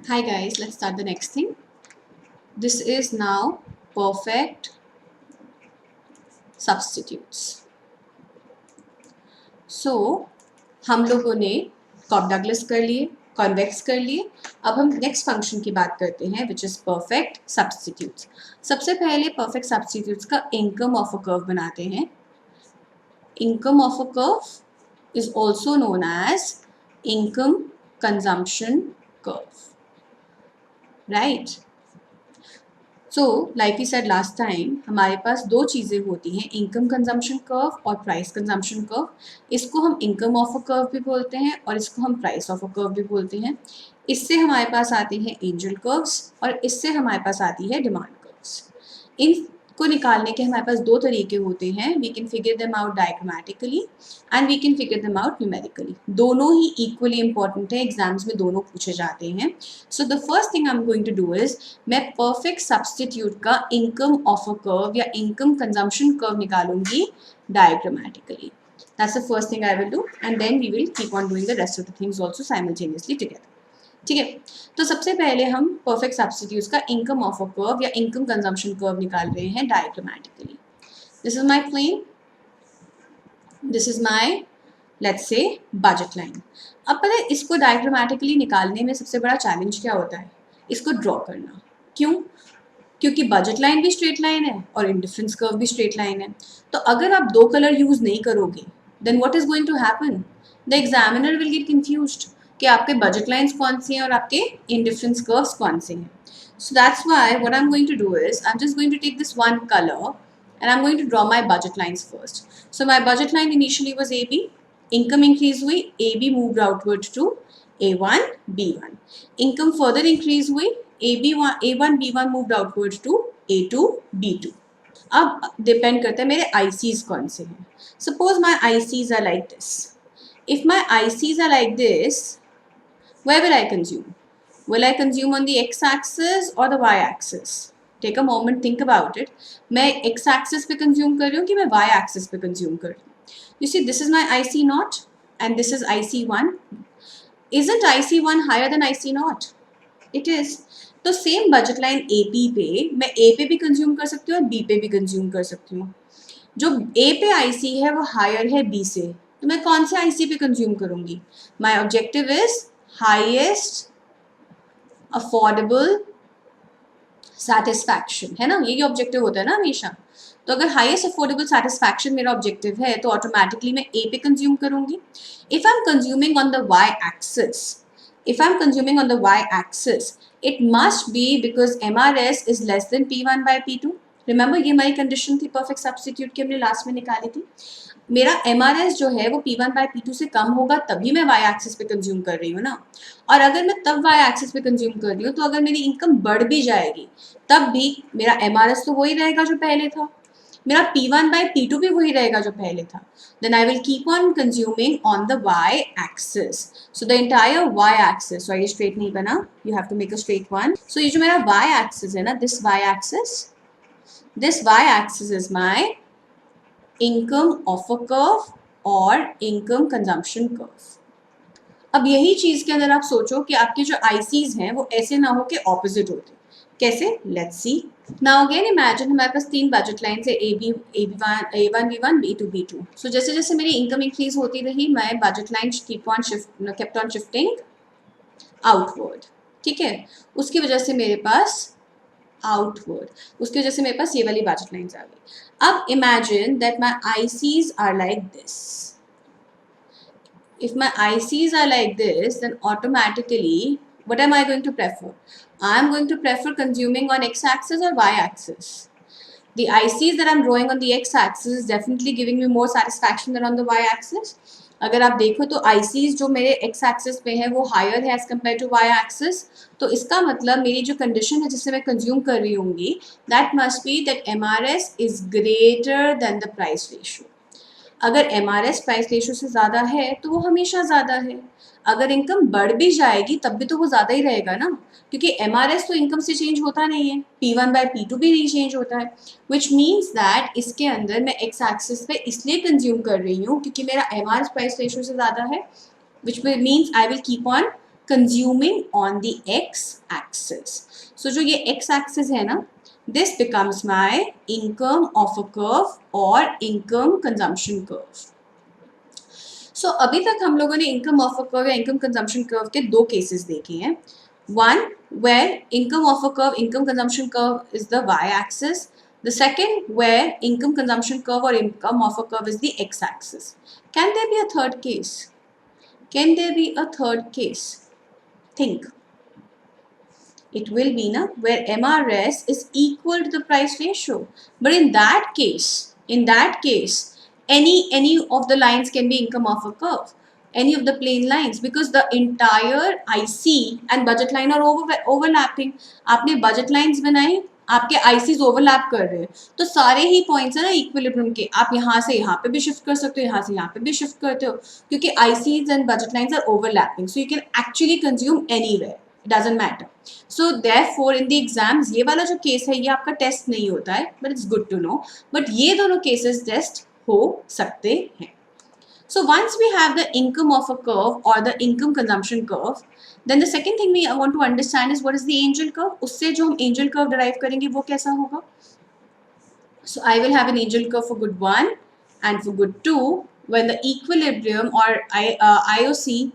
Hi guys, let's start the next thing. This is now perfect substitutes. So हम लोगों ने corp Douglas कर लिए, कॉन्वेक्स कर लिए. अब हम नेक्स्ट फंक्शन की बात करते हैं विच इज परफेक्ट सब्स्टिट्यूट्स. सबसे पहले परफेक्ट सब्स्टिट्यूट्स का इनकम ऑफ अ कर्व बनाते हैं. Income of a curve is also known as income consumption curve, right? So like we said last time, हमारे पास दो चीज़ें होती हैं, इनकम कंजम्पशन कर्व और प्राइस कंजम्पशन कर्व. इसको हम इनकम ऑफ अ कर्व भी बोलते हैं और इसको हम प्राइस ऑफ अ कर्व भी बोलते हैं. इससे हमारे पास आती हैं एंजल कर्व्स और इससे हमारे पास आती है डिमांड कर्व्स. इनको निकालने के हमारे पास दो तरीके होते हैं. We can figure them out diagrammatically and we can figure them out numerically. दोनों ही इक्वली इंपॉर्टेंट है, एग्जाम्स में दोनों पूछे जाते हैं. So the first thing I am going to do is, मैं परफेक्ट सब्स्टिट्यूट का इनकम ऑफ अ कर्व या इनकम कंजम्पशन कर्व निकालूंगी डायग्रामेटिकली. That's the first thing I will do and then we will keep on doing the rest of the things also simultaneously together. ठीक है, तो सबसे पहले हम perfect substitutes का income of a curve या income consumption curve निकाल रहे हैं diagrammatically. This is my plane, this is my let's say budget line. अब पता है इसको डायग्रामेटिकली निकालने में सबसे बड़ा चैलेंज क्या होता है? इसको ड्रॉ करना. क्यों? क्योंकि बजट लाइन भी स्ट्रेट लाइन है और इंडिफरेंस कर्व भी स्ट्रेट लाइन है. तो अगर आप दो कलर यूज नहीं करोगे then what is going to happen? The examiner will get confused कि आपके बजट लाइंस कौन सी हैं और आपके इंडिफरेंस कर्व्स कौन से हैं. So that's why what I'm going to do is I'm just going to take this one color and I'm going to draw my budget lines first. So my budget line initially was AB. Income increase हुई, AB moved outward to A1, B1. Income further increase हुई, A1, B1 moved outward to A2, B2. अब depend करता है मेरे ICs कौन से हैं. Suppose my ICs are like this. If my ICs are like this, where will I consume? Will I consume on the x-axis or the y-axis? Take a moment, think about it. मैं x-axis पे consume कर रही हूँ कि मैं y-axis पे consume कर रही हूँ? You see, this is my IC naught and this is IC1. Isn't IC1 higher than IC naught? It is. तो सेम बजट लाइन AP पे मैं A पे भी कंज्यूम कर सकती हूँ और B पे भी कंज्यूम कर सकती हूँ. जो A पे IC है वो हायर है B से, तो मैं कौन से IC पे कंज्यूम करूँगी? My objective is highest affordable satisfaction, है ना? यही ऑब्जेक्टिव होता है ना हमेशा. तो अगर हाईएस्ट अफोर्डेबल सेटिस्फैक्शन मेरा ऑब्जेक्टिव है तो ऑटोमेटिकली मैं A पे कंज्यूम करूँगी. If I am consuming on the y axis, if I'm consuming on the y-axis, it must be because MRS is less than P1 by P2. Remember ये हमारी condition थी perfect substitute की, हमने last में निकाली थी. मेरा MRS जो है वो P1 by P2 से कम होगा तभी मैं y एक्सिस पे कंज्यूम कर रही हूँ ना. और अगर मैं तब y एक्सिस पे कंज्यूम कर रही हूँ तो अगर मेरी इनकम बढ़ भी जाएगी तब भी मेरा MRS तो वही रहेगा जो पहले था, मेरा P1 by P2 भी वही रहेगा जो पहले था. Then I will keep on consuming on the y-axis. So the entire y-axis, so ये straight नहीं बना, you have to make a straight one. So ये जो मेरा y-axis है ना, this y-axis is my income of a curve और income consumption curve. अब यही चीज़ के अंदर आप सोचो कि आपके जो ICs हैं वो ऐसे ना हो कि ऑपोजिट होते. कैसे? Let's see. Now again imagine हमारे पास तीन बजट लाइन्स है, A1, B1, B2, B2. सो जैसे जैसे मेरी इनकम इंक्रीज होती रही मैं budget line kept on shifting outward. ठीक है, उसकी वजह से मेरे पास ये वाली बजट लाइन्स आ गई. अब imagine that my ICs are like this. If my ICs are like this, then automatically, what am I going to prefer? I am going to prefer consuming on x-axis or y-axis. The ICs that I am drawing on the x-axis is definitely giving me more satisfaction than on the y-axis. अगर आप देखो तो ICs जो मेरे x-axis पे है वो higher है as compared to y-axis. तो इसका मतलब मेरी जो condition है जिससे मैं consume कर रही होंगी, that must be that MRS is greater than the price ratio. अगर MRS प्राइस रेशियो से ज़्यादा है तो वो हमेशा ज़्यादा है. अगर इनकम बढ़ भी जाएगी तब भी तो वो ज़्यादा ही रहेगा ना, क्योंकि MRS तो इनकम से चेंज होता नहीं है, P1 by P2 भी नहीं चेंज होता है. विच मीन्स दैट इसके अंदर मैं एक्स एक्सिस पे इसलिए कंज्यूम कर रही हूँ क्योंकि मेरा MRS प्राइस रेशियो से ज़्यादा है, which means I will keep on consuming on the x-axis. So जो ये x-axis है ना, this becomes my income of a curve or income consumption curve. So अभी तक हम लोगों ने income of a curve या income consumption curve के दो cases देखे हैं. One where income of a curve, income consumption curve is the y-axis. The second where income consumption curve or income of a curve is the x-axis. Can there be a third case? Can there be a third case? Think. It will be na, where MRS is equal to the price ratio. But in that case, any of the lines can be income of a curve. Any of the plane lines, because the entire IC and budget line are overlapping. आपने budget lines बनाई, आपके ICs overlap कर रहे हैं, तो सारे ही points है ना equilibrium के, आप यहाँ से यहाँ पे भी shift कर सकते हो, यहाँ से यहाँ पे भी shift करते हो, क्योंकि ICs and budget lines are overlapping, so you can actually consume anywhere. It doesn't matter. So therefore in the exams ये वाला जो case है ये आपका test नहीं होता है, but it's good to know. But ये दोनों cases test हो सकते हैं. So once we have the income of a curve or the income consumption curve, then the second thing we want to understand is what is the angel curve. उससे जो हम angel curve derive करेंगे वो कैसा होगा? So I will have an angel curve for good 1 and for good 2 when the equilibrium or IOC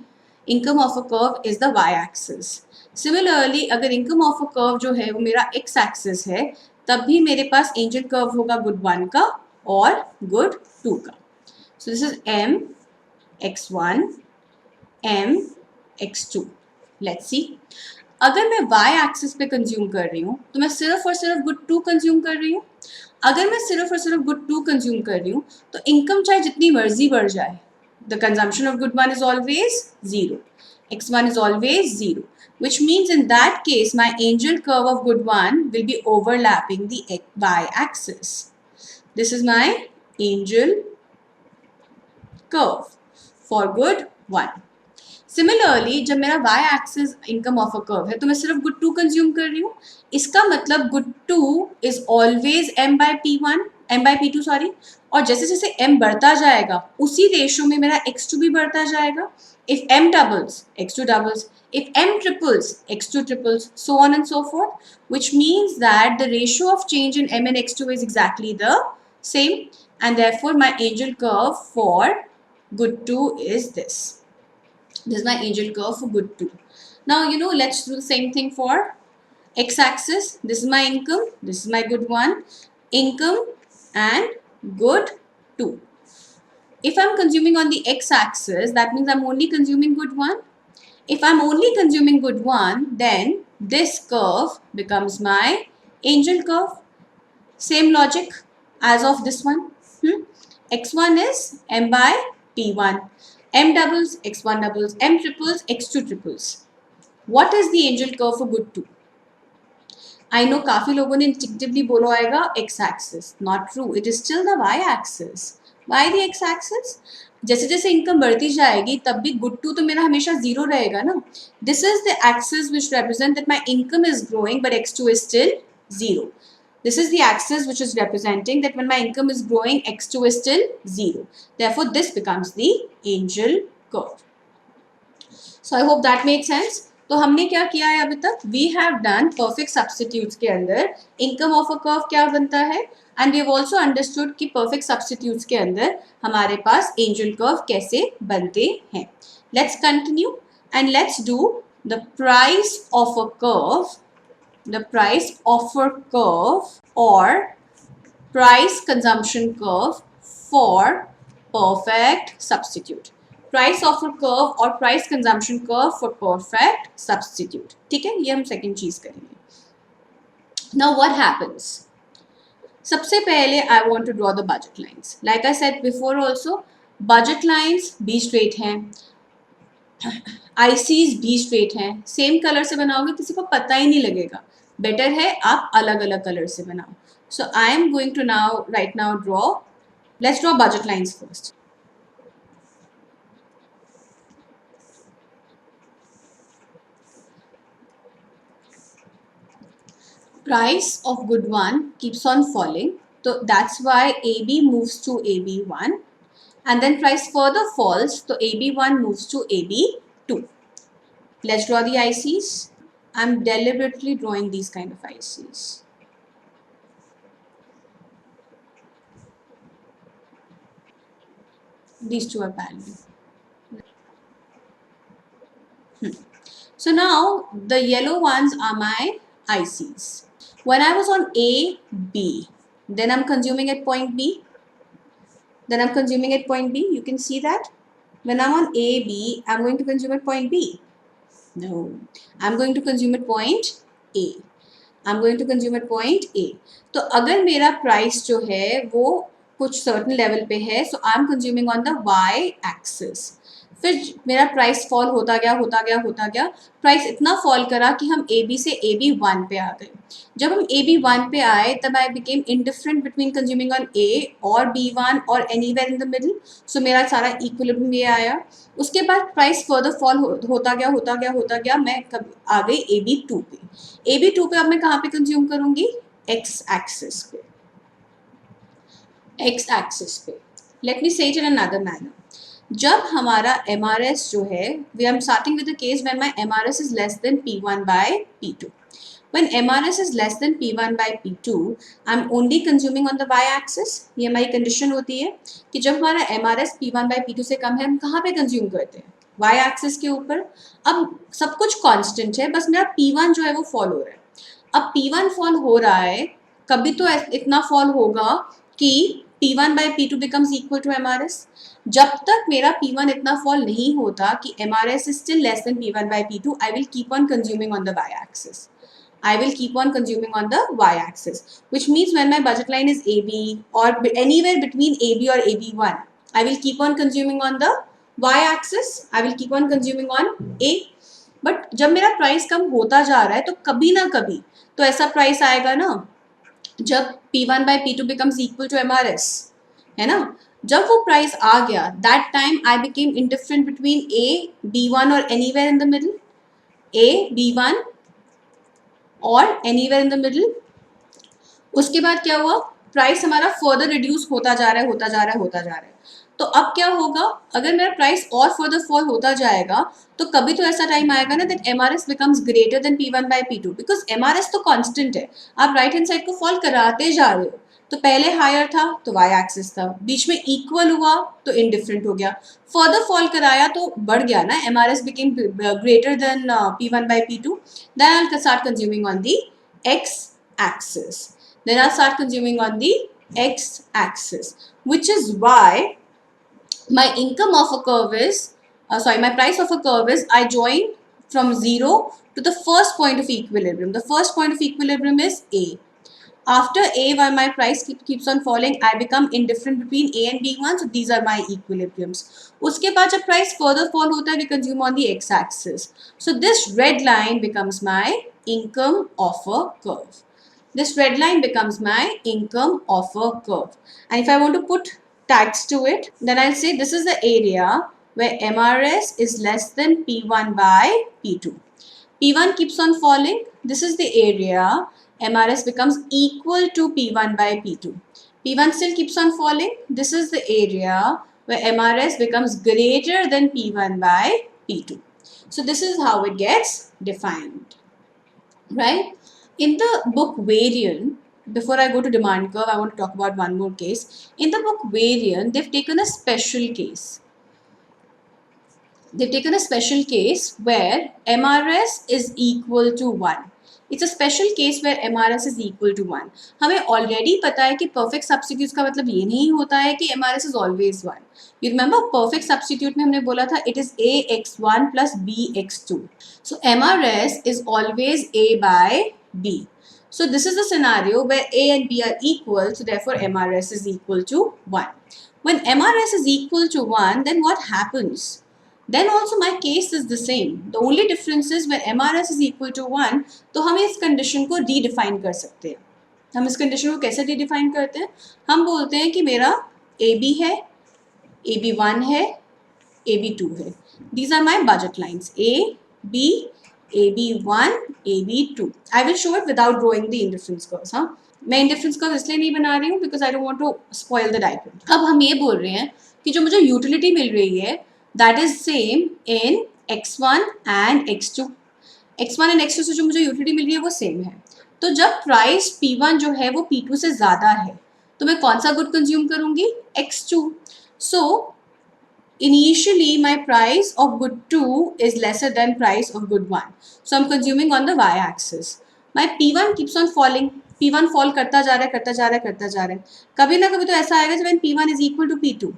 income of a curve is the y-axis. Similarly, अगर income of a curve जो है वो मेरा x-axis है, तब भी मेरे पास angel curve होगा good 1 का और good 2 का. So this is M x1, M x2. Let's see. अगर मैं y-axis पे कंज्यूम कर रही हूँ तो मैं सिर्फ और सिर्फ good 2 कंज्यूम कर रही हूँ. अगर मैं सिर्फ और सिर्फ good 2 कंज्यूम कर रही हूँ तो इनकम चाहे जितनी मर्जी बढ़ जाए, the consumption of good 1 is always 0. x1 is always 0, which means in that case my angel curve of good 1 will be overlapping the y-axis. This is my angel curve for good 1. Similarly, जब मेरा y-axis income of a curve है तो मैं सिर्फ good 2 consume कर रही हूँ. इसका मतलब good 2 is always m by p2 sorry. और जैसे जैसे m बढ़ता जाएगा उसी रेशो में मेरा x2 भी बढ़ता जाएगा. If m doubles, x2 doubles. If m triples, x2 triples, so on and so forth. Which means that the ratio of change in m and x2 is exactly the same. And therefore, my angel curve for good 2 is this. This is my angel curve for good 2. Now, let's do the same thing for x-axis. This is my income. This is my good 1. Income and good 2. If I'm consuming on the x-axis, that means I'm only consuming good 1. If I'm only consuming good 1, then this curve becomes my angel curve. Same logic as of this one. x1 is m by p1. m doubles, x1 doubles, m triples, x2 triples. What is the angel curve for good 2? I know काफी लोगों ने instinctively बोला आएगा x-axis. Not true. It is still the y-axis. Why the x-axis? जैसे जैसे income बढ़ती जाएगी तब भी good 2 तो मेरा हमेशा 0 रहेगा ना. This is the axis which represent that my income is growing but x2 is still 0. This is the axis which is representing that when my income is growing, x2 is still 0. Therefore, this becomes the angel curve. So, I hope that made sense. तो हमने क्या किया है अभी तक? We have done perfect substitutes के अंदर income of a curve क्या बनता है, and we have also understood कि perfect substitutes के अंदर हमारे पास angel curve कैसे बनते हैं. Let's continue and let's do the price of a curve. The price of a curve or price consumption curve for perfect substitute. Price of a curve or price consumption curve for perfect substitute. ठीक है, ये हम second चीज करेंगे. Now what happens? सबसे पहले I want to draw the budget lines. Like I said before also, budget lines B straight हैं. ICs B straight हैं. Same color से बनाओगे किसी को पता ही नहीं लगेगा. Better है आप अलग अलग कलर से बनाओ. So I am going to right now draw. Let's draw budget lines first. Price of good 1 keeps on falling. So that's why AB moves to AB1. And then price further falls. So AB1 moves to AB2. Let's draw the ICs. I'm deliberately drawing these kind of ICs. These two are parallel. So now the yellow ones are my ICs. When I was on A, B, then I'm consuming at point B. Then I'm consuming at point B. You can see that. When I'm on A, B, I'm going to consume at point B. No, I'm going to consume at point A. I'm going to consume at point A. तो अगर मेरा price जो है वो कुछ certain level पे है, so I'm consuming on the y axis. फिर मेरा प्राइस फॉल होता गया, प्राइस इतना फॉल करा कि हम ए बी से ए बी वन पे आ गए. जब हम ए बी वन पे आए तब I became indifferent between consuming on A और बी वन और anywhere in the middle. So मेरा सारा इक्विलिब्रियम ये आया. उसके बाद प्राइस फर्दर फॉल होता गया, मैं कब आ गई ए बी टू पे. ए बी टू पे अब मैं कहाँ पे कंज्यूम करूँगी? एक्स एक्सिस पे. एक्स एक्सिस पे. लेट मी से इट इन अनदर मैनर. जब हमारा MRS जो है, we are starting with the case when my MRS is less than P1 by P2. When MRS is less than P1 by P2, I'm only consuming on the y-axis. ये हमारी condition होती है कि जब हमारा MRS P1 by P2 से कम है, हम कहाँ पे कंज्यूम करते हैं? y-axis के ऊपर. अब सब कुछ कांस्टेंट है, बस मेरा P1 जो है वो फॉल हो रहा है. अब P1 फॉल हो रहा है, कभी तो इतना फॉल होगा कि P1 by P2 becomes equal to MRS. जब तक मेरा P1 इतना फॉल नहीं होता कि MRS is still less than P1 by P2, I will keep on consuming on the y-axis. I will keep on consuming on the y-axis, which means when my budget line is AB or anywhere between AB or AB1, I will keep on consuming on the y-axis. I will keep on consuming on A. But जब मेरा price कम होता जा रहा है तो कभी ना कभी तो ऐसा प्राइस आएगा ना जब P1 by P2 becomes equal to MRS, है ना. जब वो प्राइस आ गया, that time I became indifferent between A B one और anywhere in the middle. A B one और एनीवेयर इन द मिडिल. उसके बाद क्या हुआ? प्राइस हमारा फर्दर रिड्यूस होता जा रहा है. तो अब क्या होगा? अगर मेरा प्राइस और फर्दर फॉल होता जाएगा तो कभी तो ऐसा टाइम आएगा ना that MRS becomes greater than P1 by P2, because MRS तो कांस्टेंट है. आप राइट हैंड साइड को फॉल कराते जा रहे हो. तो पहले हायर था तो y एक्सिस था, बीच में इक्वल हुआ तो इनडिफरेंट हो गया, फर्दर फॉल कराया तो बढ़ गया ना. MRS became greater than P1 by P2. Then I will start consuming on the x axis. Then I'll start consuming on the x axis, which is why my income of a curve is, my price of a curve is, I join from 0 to the first point of equilibrium. The first point of equilibrium is A. After A, while my price keeps on falling, I become indifferent between A and B1. So these are my equilibriums. उसके बाद जब price further fall होता है, we consume on the x-axis. So this red line becomes my income of a curve. This red line becomes my income of a curve. And if I want to put tags to it, then I'll say this is the area where MRS is less than P1 by P2. P1 keeps on falling. This is the area MRS becomes equal to P1 by P2. P1 still keeps on falling. This is the area where MRS becomes greater than P1 by P2. So this is how it gets defined, right? In the book Varian, before I go to demand curve, I want to talk about one more case. In the book Varian, they've taken a special case. They've taken a special case where MRS is equal to 1. It's a special case where MRS is equal to 1. हमें already पता है कि perfect substitutes का मतलब ये नहीं होता है कि MRS is always 1. You remember perfect substitute में हमने बोला था it is AX1 plus BX2. So MRS is always A by B. So this is the scenario where A and B are equal, so therefore MRS is equal to 1. When MRS is equal to 1, then what happens? Then also my case is the same. The only difference is when MRS is equal to 1, तो हम इस condition को redefine कर सकते हैं. हम इस condition को कैसे redefine करते हैं? हम बोलते हैं कि मेरा AB है, AB1 है, AB2 है. These are my budget lines. A, B, AB1, AB2. I will show it without drawing the indifference curves. हाँ, मैं indifference curve इसलिए नहीं बना रही हूँ because I don't want to spoil the diagram. अब हम ये बोल रहे हैं कि जो मुझे utility मिल रही है that is same in x1 and x2। x1 and x2 से जो मुझे यूटिलिटी मिल रही है वो सेम है। तो जब प्राइस P1 जो है वो P2 से ज़्यादा है तो मैं कौन सा गुड कंज्यूम करूँगी? x2। So initially my price of good 2 is lesser than price of good 1, so I'm consuming on the y axis. My P1 keeps on falling, P1 fall करता जा रहा है करता जा रहा है करता जा रहा है। कभी ना कभी तो ऐसा आएगा जब P1 is equal to P2,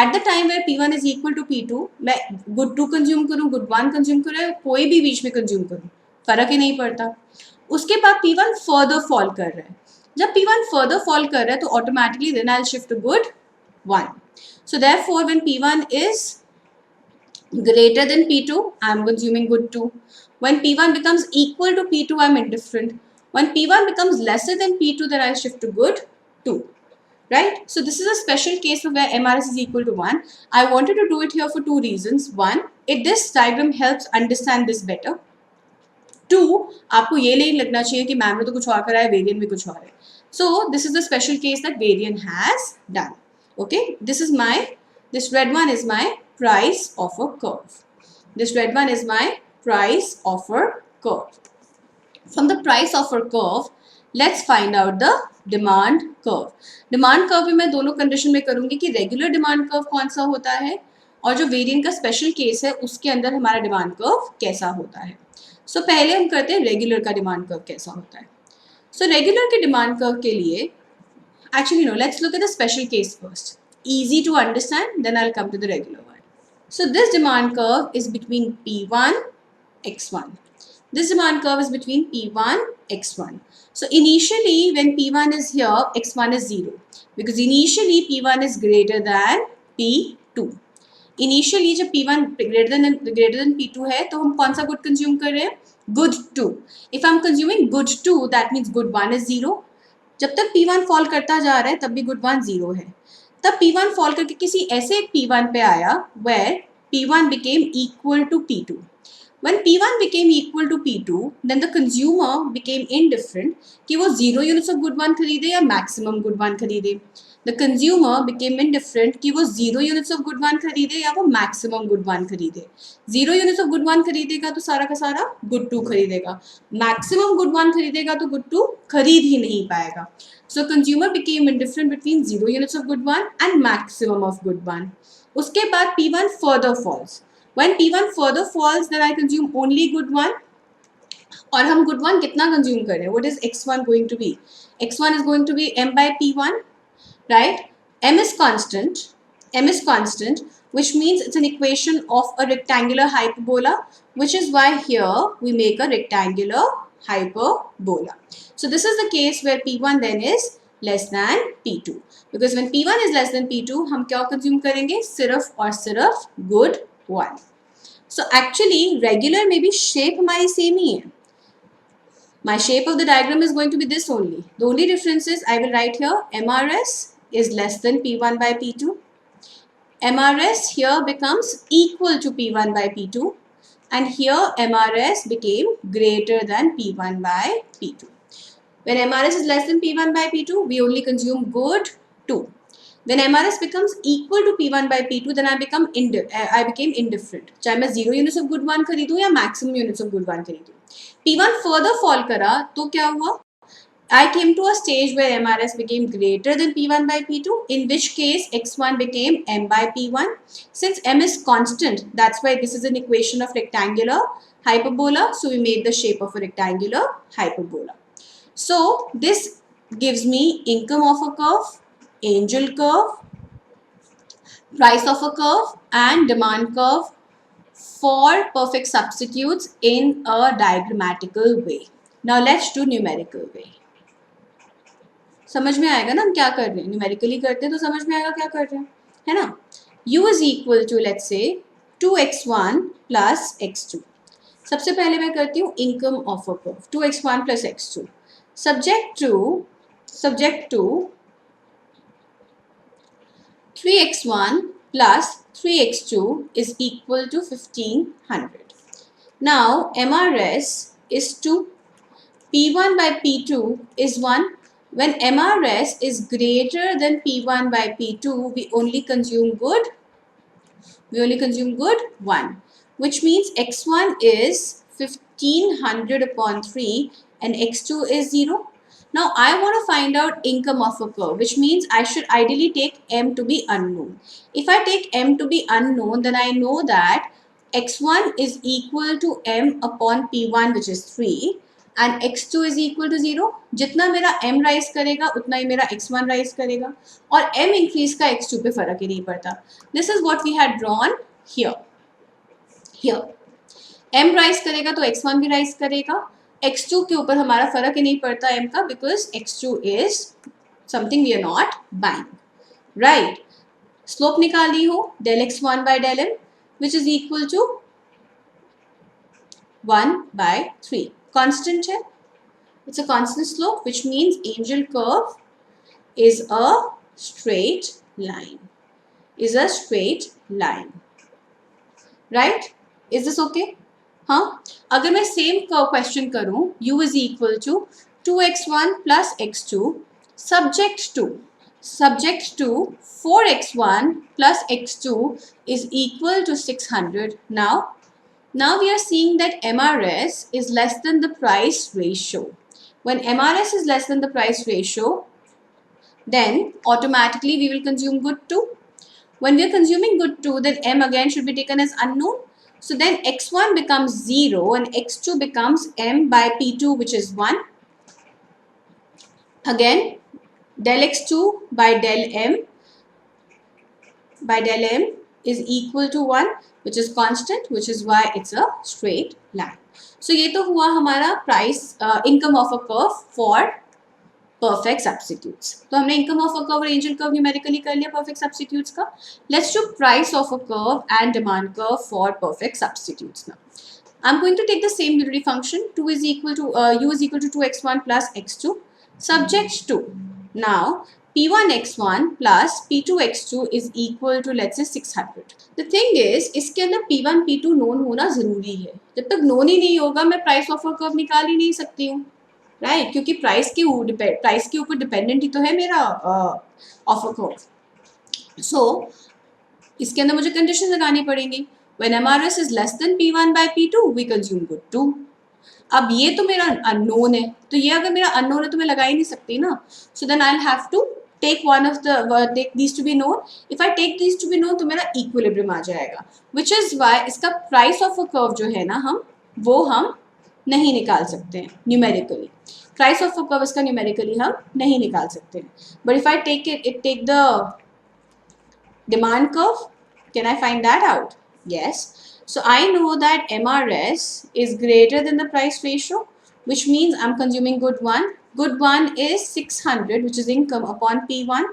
at the time where P1 is equal to P2 मैं good 2 कंज्यूम करूँ, good 1 कंज्यूम करूँ, कोई भी बीच में कंज्यूम करूँ, फर्क ही नहीं पड़ता। उसके बाद P1 further fall कर रहा है। जब P1 further fall कर रहा है तो automatically then I'll shift to good 1. So therefore, when P1 is greater than P2, I am consuming good 2. When P1 becomes equal to P2, I am indifferent. When P1 becomes lesser than P2, then I shift to good 2. Right? So this is a special case of where MRS is equal to 1. I wanted to do it here for two reasons. One, this diagram helps understand this better. Two, आपको ये नहीं लगना चाहिए कि ma'am ने तो कुछ और करा है, वेरिएंट में कुछ और है. So this is the special case that variant has done. Okay, this red one is my price of a curve. This red one is my price of a curve. From the price of a curve, let's find out the demand curve. Demand curve में मैं दोनों condition में करूँगी कि regular demand curve कौन सा होता है और जो वेरिएंट का स्पेशल केस है उसके अंदर हमारा डिमांड कर्व कैसा होता है. So पहले हम करते हैं रेगुलर का डिमांड कर्व कैसा होता है. So रेगुलर के डिमांड कर्व के लिए actually no, let's look at the special case first. Easy to understand, then I'll come to the regular one. So this demand curve is between P1, X1. This demand curve is between P1, X1. So initially when P1 is here, X1 is 0. Because initially P1 is greater than P2. Initially जब P1 greater than P2 है तो हम कौन सा good consume कर रहे हैं? Good 2. If I'm consuming good 2, that means good 1 is 0. जब तक P1 फॉल करता जा रहा है तब भी गुड 1 0 है. तब P1 फॉल करके किसी ऐसे एक P1 पे आया where P1 became equal to P2. When P1 became equal to P2, then the consumer became indifferent कि वो 0 units of good 1 खरीदे या maximum good 1 खरीदे. The consumer became indifferent कि वो 0 units of good 1 खरीदे या वो maximum good 1 खरीदे. 0 units of good 1 खरीदेगा तो सारा का सारा good 2 खरीदेगा. Maximum good 1 खरीदेगा तो good 2 खरीद ही नहीं पाएगा. So consumer became indifferent between 0 units of good 1 and maximum of good 1. उसके बाद P1 further falls. When P1 further falls, then I consume only good 1. और हम good 1 कितना consume कर रहे हैं? What is X1 going to be? X1 is going to be M by P1. Right? M is constant, which means it's an equation of a rectangular hyperbola, which is why here we make a rectangular hyperbola. So this is the case where P1 then is less than P2. Because when P1 is less than P2, हम क्या consume करेंगे? सिर्फ और सिर्फ good 1. So actually regular में भी shape हमारी same ही है. My shape of the diagram is going to be this only. The only difference is I will write here MRS is less than P1 by P2. MRS here becomes equal to P1 by P2 and here MRS became greater than P1 by P2. When MRS is less than P1 by P2, we only consume good 2. When MRS becomes equal to P1 by P2, then I became indifferent. चाहे मैं 0 units of good 1 खरीदूँ या maximum units of good 1 खरीदूँ. P1 further fall करा तो क्या हुआ? I came to a stage where MRS became greater than P1 by P2, in which case X1 became M by P1. Since M is constant, that's why this is an equation of rectangular hyperbola. So we made the shape of a rectangular hyperbola. So this gives me income of a curve, angel curve, price of a curve and demand curve for perfect substitutes in a diagrammatical way. Now let's do numerical way. समझ में आएगा ना हम क्या कर रहे हैं? Numerically करते हैं तो समझ में आएगा क्या कर रहे हैं, है ना? U is equal to let's say 2x1 plus x2. सबसे पहले मैं करती हूँ income of a curve 2x1 plus x2 subject to 3x1 plus 3x2 is equal to 1500. Now MRS is 2, P1 by P2 is 1. When MRS is greater than P1 by P2, we only consume good 1. which means x1 is 1500 upon 3 and x2 is 0. Now I want to find out income of a curve, which means I should ideally take m to be unknown. If I take m to be unknown, then I know that x1 is equal to m upon p1, which is 3, and x2 is equal to 0. जितना मेरा m rise करेगा उतना ही मेरा x1 rise करेगा, और m increase का x2 पे फर्क ही नहीं पड़ता. This is what we had drawn here. m rise करेगा तो x1 भी राइज करेगा. x2 के ऊपर हमारा फर्क ही नहीं पड़ता m का, because x2 is something we are not buying, right? Slope निकाली हो del x1 by del m, which is equal to 1 by 3. Constant है, it's a constant slope, which means angel curve is a straight line. Right? Is this okay? हाँ, अगर मैं same question करूं, u is equal to 2x1 plus x2 subject to 4x1 plus x2 is equal to 600. Now we are seeing that MRS is less than the price ratio. When MRS is less than the price ratio, then automatically we will consume good 2. When we are consuming good 2, then m again should be taken as unknown. So then x1 becomes 0 and x2 becomes m by p2, which is 1. Again, del x2 by del m is equal to 1, which is constant, which is why it's a straight line. So ये तो हुआ हमारा price income of a curve for perfect substitutes. तो हमने income of a curve और angel curve numerically कर लिया perfect substitutes का. Let's do price of a curve and demand curve for perfect substitutes now. I'm going to take the same utility function. U is equal to 2x1 plus x2 subject to, now p1x1 plus p2x2 is equal to, let's say, 600. The thing is, इसके अंदर p1 p2 known होना जरूरी है. जब तक known ही नहीं होगा मैं price of a curve निकाल ही नहीं सकती हूँ, राइट? क्योंकि प्राइस के ऊपर डिपेंडेंट ही तो है मेरा ऑफ अ कर्व. सो इसके अंदर मुझे कंडीशन लगानी पड़ेंगी. When MRS is less than P1 by P2 we consume good 2. अब ये तो मेरा अननोन है, तो ये अगर मेरा अननोन है तो मैं लगा ही नहीं सकती ना. So then I will have to take take these to be known. If I take these to be known तो मेरा इक्विलिब्रियम आ जाएगा, विच इज वाई इसका प्राइस ऑफ अ कर्व जो है ना हम नहीं निकाल सकते हैं numerically. Price of a curve इसका न्यूमेरिकली हम नहीं निकाल सकते हैं. But if I take the demand curve, can I find that out? Yes. So I know that MRS is greater than the price ratio, which means I'm consuming good 1. Good 1 is 600, which is income upon P1,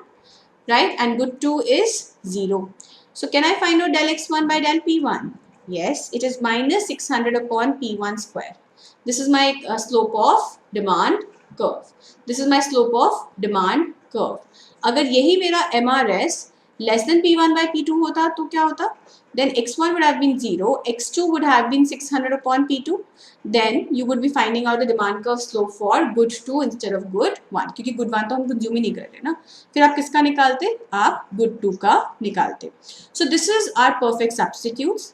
right? And good 2 is 0. So can I find out del x1 by del P1? Yes, it is minus 600 upon P1 square. This is my slope of demand curve. अगर यही मेरा MRS less than P1 by P2 होता तो क्या होता? Then x1 would have been 0, x2 would have been 600 upon P2. Then you would be finding out the demand curve slope for good 2 instead of good 1. क्योंकि good 1 तो हम consume ही नहीं कर रहे ना. फिर आप किसका निकालते? आप good 2 का निकालते. So this is our perfect substitutes.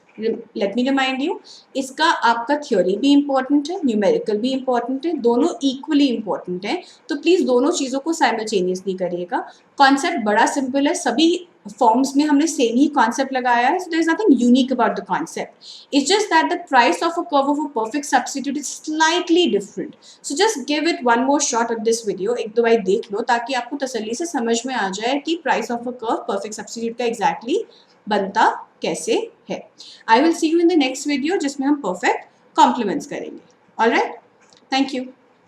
Let me remind you, इसका आपका थ्योरी भी इम्पोर्टेंट है, न्यूमेरिकल भी इम्पोर्टेंट है, दोनों इक्वली इम्पोर्टेंट है. तो प्लीज़ दोनों चीज़ों को साइमल्टेनियसली करिएगा. कॉन्सेप्ट बड़ा सिंपल है, सभी फॉर्म्स में हमने सेम ही कॉन्सेप्ट लगाया है. So there is nothing unique about the concept. It's just that the price of a curve of a perfect substitute is slightly different. So just give it one more shot of this video. एक दो बार देख लो ताकि आपको तसल्ली से समझ में आ जाए कि price of a curve perfect substitute का एग्जैक्टली बनता कैसे है. I will see you in the next video जिसमें हम परफेक्ट कॉम्प्लीमेंट्स करेंगे. Alright, thank you.